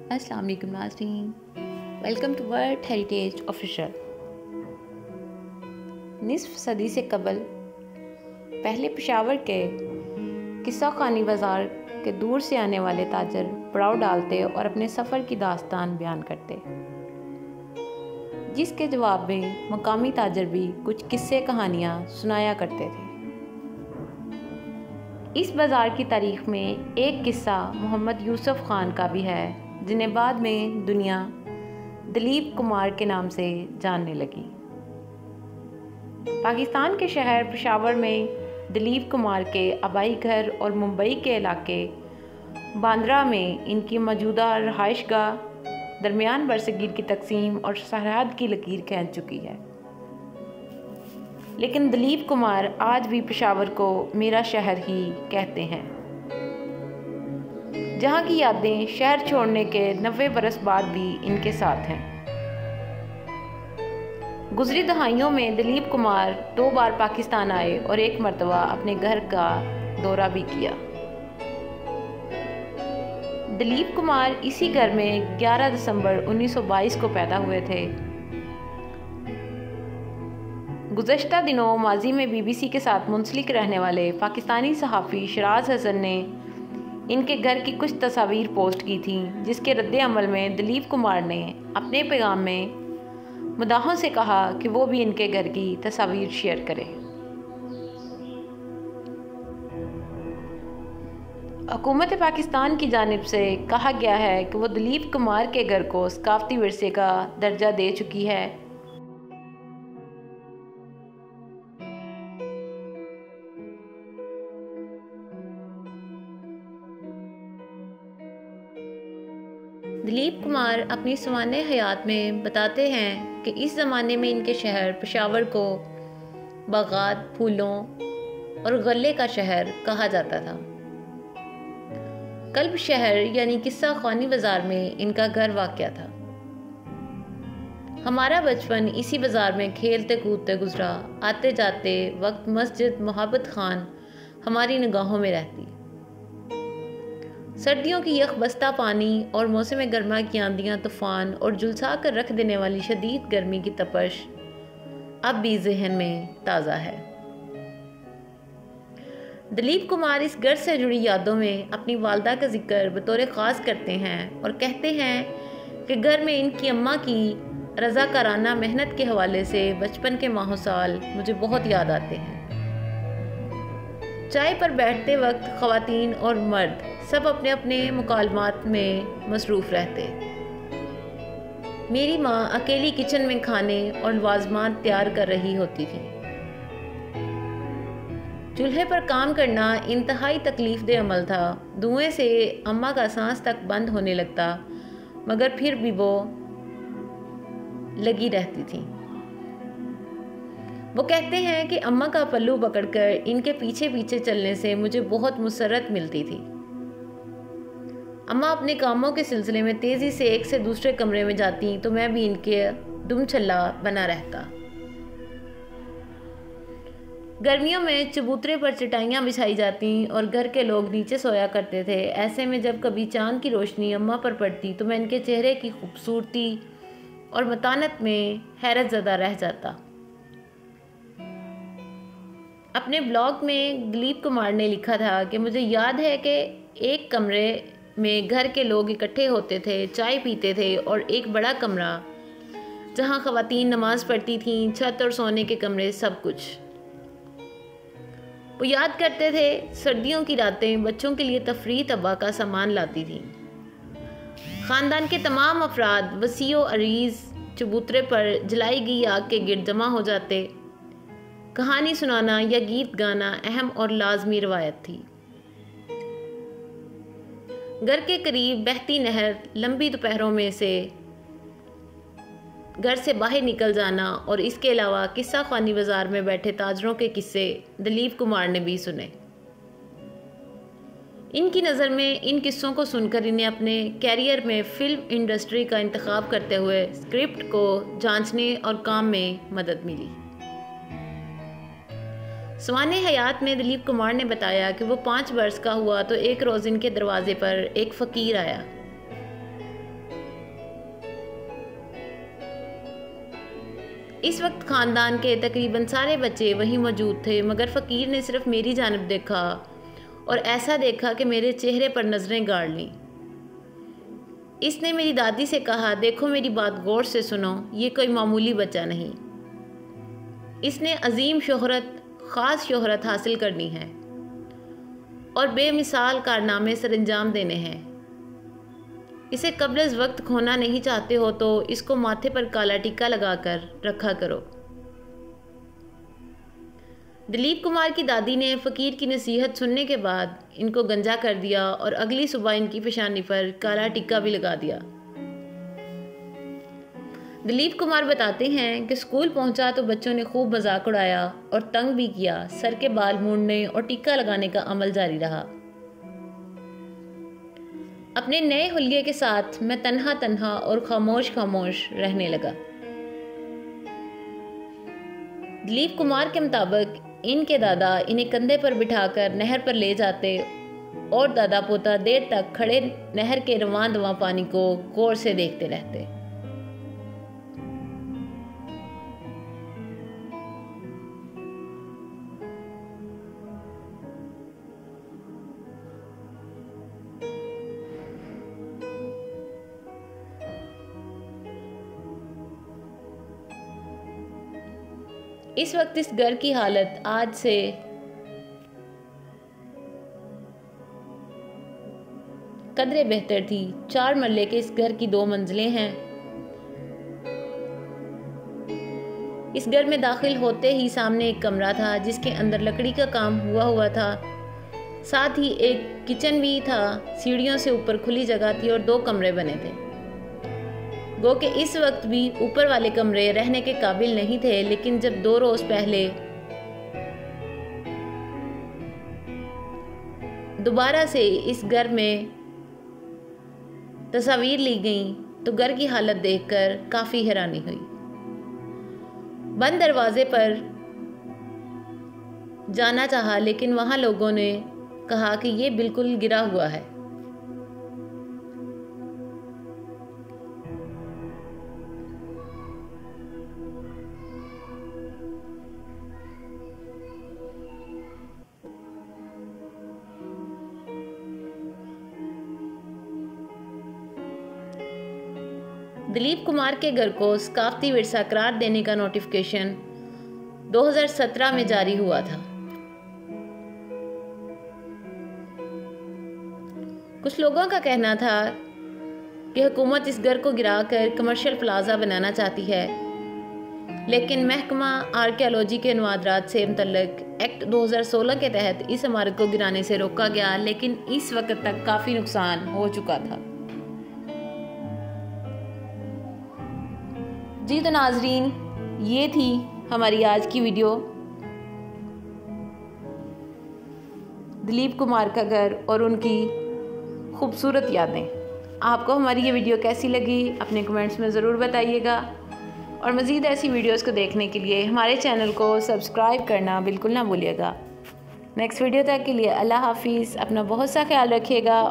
अस्सलाम वालेकुम नाज़रीन, welcome to world heritage official. निस्फ सदी से कबल पहले पेशावर के किस्सा खानी बाज़ार के दूर से आने वाले ताजर पड़ाव डालते और अपने सफ़र की दास्तान बयान करते, जिसके जवाब में मकामी ताजर भी कुछ किस्से कहानियाँ सुनाया करते थे। इस बाज़ार की तारीख़ में एक किस्सा मोहम्मद यूसुफ ख़ान का भी है, जिन्हें बाद में दुनिया दलीप कुमार के नाम से जानने लगी। पाकिस्तान के शहर पेशावर में दलीप कुमार के आबाई घर और मुंबई के इलाके बांद्रा में इनकी मौजूदा रहाइशगाह दरमियान बरसगीर की तकसीम और सरहद की लकीर खींच चुकी है। लेकिन दलीप कुमार आज भी पेशावर को मेरा शहर ही कहते हैं, जहाँ की यादें शहर छोड़ने के 90 बरस बाद भी इनके साथ हैं। गुज़री दहाइयों में दलीप कुमार 2 बार पाकिस्तान आए और एक मरतबा अपने घर का दौरा भी किया। दलीप कुमार इसी घर में 11 दिसंबर 1922 को पैदा हुए थे। गुज़श्ता दिनों माजी में BBC के साथ मुंसलिक रहने वाले पाकिस्तानी सहाफ़ी शराज हसन ने इनके घर की कुछ तस्वीर पोस्ट की थी, जिसके रद्दे अमल में दलीप कुमार ने अपने पैगाम में मुदाहों से कहा कि वो भी इनके घर की तस्वीर शेयर करें। हुकूमत पाकिस्तान की जानिब से कहा गया है कि वो दलीप कुमार के घर को सकाफ़ती विरसे का दर्जा दे चुकी है। दलीप कुमार अपनी सवाने हयात में बताते हैं कि इस ज़माने में इनके शहर पेशावर को बागात, फूलों और गले का शहर कहा जाता था। कल्ब शहर यानी किस्सा खानी बाज़ार में इनका घर वाक़या था। हमारा बचपन इसी बाज़ार में खेलते कूदते गुजरा। आते जाते वक्त मस्जिद मोहब्बत खान हमारी निगाहों में रहती। सर्दियों की यकबस्ता पानी और मौसम गर्मा की आंधियाँ, तूफ़ान और झुलसा कर रख देने वाली शदीद गर्मी की तपश अब भी जहन में ताज़ा है। दलीप कुमार इस घर से जुड़ी यादों में अपनी वालदा का जिक्र बतौर ख़ास करते हैं और कहते हैं कि घर में इनकी अम्मा की रज़ाकाराना मेहनत के हवाले से बचपन के माहो साल मुझे बहुत याद आते हैं। चाय पर बैठते वक्त ख़वातीन और मर्द सब अपने अपने मुकालमात में मसरूफ़ रहते। मेरी माँ अकेली किचन में खाने और लवाज़मात तैयार कर रही होती थी। चूल्हे पर काम करना इंतहाई तकलीफ़देह अमल था। धुएं से अम्मा का सांस तक बंद होने लगता, मगर फिर भी वो लगी रहती थी। वो कहते हैं कि अम्मा का पल्लू पकड़कर इनके पीछे पीछे चलने से मुझे बहुत मुसरत मिलती थी। अम्मा अपने कामों के सिलसिले में तेज़ी से एक से दूसरे कमरे में जाती तो मैं भी इनके दुम छल्ला बना रहता। गर्मियों में चबूतरे पर चटाइयाँ बिछाई जाती और घर के लोग नीचे सोया करते थे। ऐसे में जब कभी चांद की रोशनी अम्मा पर पड़ती तो मैं इनके चेहरे की खूबसूरती और मतानत में हैरत ज़दा रह जाता। अपने ब्लॉग में दलीप कुमार ने लिखा था कि मुझे याद है कि एक कमरे में घर के लोग इकट्ठे होते थे, चाय पीते थे और एक बड़ा कमरा जहां ख़वातीन नमाज पढ़ती थीं, छत और सोने के कमरे, सब कुछ। वो याद करते थे सर्दियों की रातें बच्चों के लिए तफरीह तबा का सामान लाती थी। ख़ानदान के तमाम अफराद वसीओ अरीज़ चबूतरे पर जलाई गई आग के गिर्द जमा हो जाते। कहानी सुनाना या गीत गाना अहम और लाजमी रवायत थी। घर के करीब बहती नहर, लंबी दोपहरों में से घर से बाहर निकल जाना और इसके अलावा किस्सा खानी बाज़ार में बैठे ताजरों के किस्से दलीप कुमार ने भी सुने। इनकी नज़र में इन किस्सों को सुनकर इन्हें अपने कैरियर में फ़िल्म इंडस्ट्री का इंतखाब करते हुए स्क्रिप्ट को जांचने और काम में मदद मिली। सवाने हयात में दलीप कुमार ने बताया कि वो 5 वर्ष का हुआ तो एक रोज़ इनके दरवाजे पर एक फ़कीर आया। इस वक्त ख़ानदान के तकरीबन सारे बच्चे वहीं मौजूद थे, मगर फ़कीर ने सिर्फ मेरी जानिब देखा और ऐसा देखा कि मेरे चेहरे पर नज़रें गाड़ लीं। इसने मेरी दादी से कहा, देखो मेरी बात गौर से सुनो, ये कोई मामूली बच्चा नहीं। इसने अजीम शोहरत, ख़ास शोहरत हासिल करनी है और बेमिसाल कारनामे सरअंजाम देने हैं। इसे कब्ल वक्त खोना नहीं चाहते हो तो इसको माथे पर काला टीका लगाकर रखा करो। दिलीप कुमार की दादी ने फ़कीर की नसीहत सुनने के बाद इनको गंजा कर दिया और अगली सुबह इनकी पेशानी पर काला टीका भी लगा दिया। दिलीप कुमार बताते हैं कि स्कूल पहुंचा तो बच्चों ने खूब मजाक उड़ाया और तंग भी किया। सर के बाल मूंढने और टीका लगाने का अमल जारी रहा। अपने नए हुलिये के साथ मैं तन्हा तन्हा और खामोश खामोश रहने लगा। दिलीप कुमार के मुताबिक इनके दादा इन्हें कंधे पर बिठाकर नहर पर ले जाते और दादा पोता देर तक खड़े नहर के रवां दवां पानी को गौर से देखते रहते। इस वक्त इस घर की हालत आज से कदरे बेहतर थी। 4 मरले के इस घर की 2 मंजिलें हैं। इस घर में दाखिल होते ही सामने एक कमरा था जिसके अंदर लकड़ी का काम हुआ था। साथ ही एक किचन भी था। सीढ़ियों से ऊपर खुली जगह थी और 2 कमरे बने थे। गो के इस वक्त भी ऊपर वाले कमरे रहने के काबिल नहीं थे, लेकिन जब 2 रोज पहले दोबारा से इस घर में तस्वीर ली गई तो घर की हालत देखकर काफ़ी हैरानी हुई। बंद दरवाजे पर जाना चाहा, लेकिन वहाँ लोगों ने कहा कि ये बिल्कुल गिरा हुआ है। दिलीप कुमार के घर को सकाफती विरसा करार देने का नोटिफिकेशन 2017 में जारी हुआ था। कुछ लोगों का कहना था कि हुकूमत इस घर को गिराकर कमर्शियल प्लाजा बनाना चाहती है, लेकिन महकमा आर्कियोलॉजी के नवादरात से मुतल्लिक एक्ट 2016 के तहत इस इमारत को गिराने से रोका गया, लेकिन इस वक्त तक काफ़ी नुकसान हो चुका था। जी तो नाजरीन, ये थी हमारी आज की वीडियो। दिलीप कुमार का घर और उनकी खूबसूरत यादें। आपको हमारी ये वीडियो कैसी लगी अपने कमेंट्स में ज़रूर बताइएगा और मज़ीद ऐसी वीडियोस को देखने के लिए हमारे चैनल को सब्सक्राइब करना बिल्कुल ना भूलिएगा। नेक्स्ट वीडियो तक के लिए अल्लाह हाफिज़। अपना बहुत सा ख्याल रखिएगा।